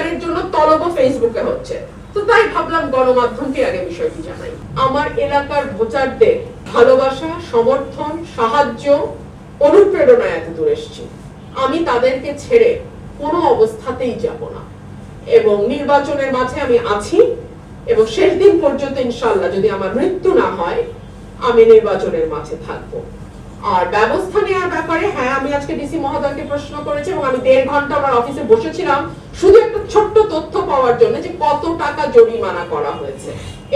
প্রচারের জন্য তলব ফেসবুকে হচ্ছে। তো তাই ভাবলাম গণমাধ্যমকে আগে বিষয়টি জানাই। আমার এলাকার ভোটারদের ভালোবাসা, সমর্থন, সাহায্য, অনুপ্রেরণায় এত দূর এসেছি। আমি তাদেরকে ছেড়ে কোনো অবস্থাতেই যাব না এবং নির্বাচনের মাঝে আমি আছি এবং শেষ দিন পর্যন্ত ইনশাআল্লাহ যদি আমার মৃত্যু না হয় আমি নির্বাচনের মাঝে থাকব। আর ব্যবস্থা নেওয়ার ব্যাপারে হ্যাঁ, আমি আজকে ডিসি মহোদয়কে প্রশ্ন করেছি এবং আমি 1.5 ঘন্টা আমার অফিসে বসেছিলাম শুধু একটা ছোট্ট তথ্য পাওয়ার জন্য যে কত টাকা জরিমানা করা হয়েছে।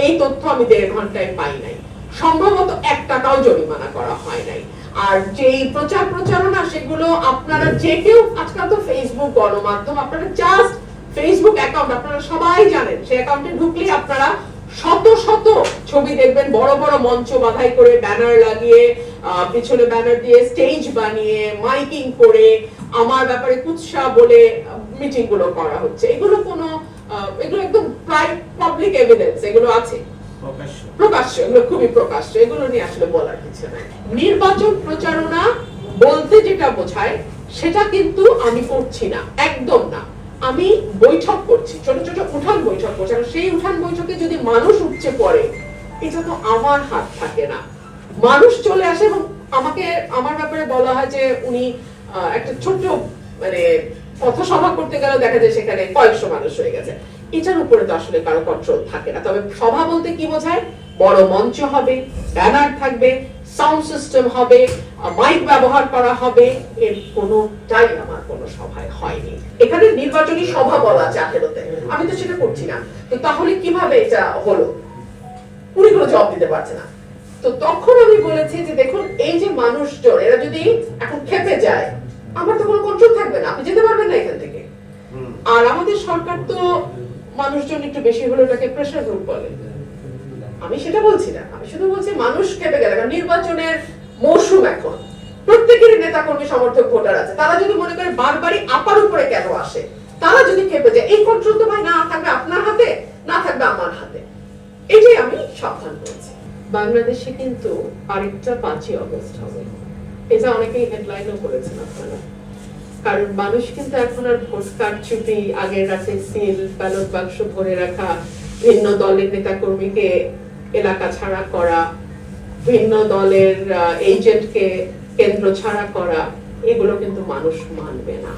এই তথ্য আমি 1.5 ঘন্টায় পাই নাই। সম্ভবত 1 টাকাও জরিমানা করা হয় নাই। আর যেই প্রচার প্রচারণা সেগুলো আপনারা যে কেউ, আজকাল তো ফেসবুক গণমাধ্যম, আপনারা জাস্ট ফেসবুক অ্যাকাউন্ট আপনারা সবাই জানেন, সেই অ্যাকাউন্টে ঢুকলে আপনারা শত শত ছবি দেখবেন, বড় বড় মঞ্চ বাধাই করে, ব্যানার লাগিয়ে, পিছনে ব্যানার দিয়ে স্টেজ বানিয়ে, মাইকিং করে আমার ব্যাপারে কুৎসা বলে মিটিং গুলো করা হচ্ছে। এগুলো একদম পাবলিক এভিডেন্স, এগুলো আছে প্রকাশ্য, এগুলো খুবই প্রকাশ্য, এগুলো নিয়ে আসলে বলার কিছু নাই। নির্বাচন প্রচারণা বলতে যেটা বোঝায় সেটা কিন্তু আমি করছি না, একদম না। আমি বৈঠক করছি, ছোট ছোট উঠান বৈঠক করছি। আর সেই উঠান বৈঠকে যদি মানুষ উপচে পড়ে, এটা তো আমার হাত থাকে না। মানুষ চলে আসে এবং আমাকে আমার ব্যাপারে বলা হয় যে উনি একটা ছোট্ট মানে পথসভা করতে গেলে দেখা যায় সেখানে কয়েকশো মানুষ হয়ে গেছে। এটার উপরে তো আসলে কারো কন্ট্রোল থাকে না। তবে সভা বলতে কি বোঝায়? বড় মঞ্চ হবে, ব্যানার থাকবে, সাউন্ড সিস্টেম হবে, মাইক ব্যবহার করা হবে। এর কোনোটাই আমার কোনো সভায় হয়নি। এখানে নির্বাচনী সভা বলা আছে 18-তে, আমি তো সেটা করছি না। তো তাহলে কিভাবে এটা হলো? উনি কোনো জবাব দিতে পারছে না। তো তখন আমি বলেছি যে দেখুন, এই যে মানুষজন এরা যদি এখন খেপে যায়, আমার তো কোনো কন্ট্রোল থাকবে না, আপনি যেতে পারবেন না এখান থেকে। আর আমাদের সরকার তো মানুষজন একটু বেশি হলে ওটাকে প্রেসার গ্রুপ বলে। আমি সেটা বলছি না, আমি শুধু বলছি মানুষ খেপে গেলে, কারণ নির্বাচনের মৌসুম এখন, প্রত্যেকেরই নেতা কর্মী সমর্থক ভোটার আছে। তারা যদি মনে করে বারবারই আপার উপরে কেন আসে, তারা যদি খেপে যায়, এই কন্ট্রোল তো ভাই না থাকবে আপনার হাতে, না থাকবে আমার হাতে। এটাই আমি সাবধান করেছি। বাংলাদেশে কিন্তু আরেকটা 5ই আগস্ট হবে, এটা অনেকেই হেডলাইনও করেছেন আপনারা। কারণ মানুষ কিন্তু এখন আর ভোট কারচুপি, আগের রাতে সিল, ব্যালট বাক্স ভরে রাখা, ভিন্ন দলের নেতা কর্মীকে এলাকা ছাড়া করা, ভিন্ন দলের এজেন্টকে কেন্দ্র ছাড়া করা, এগুলো কিন্তু মানুষ মানবে না।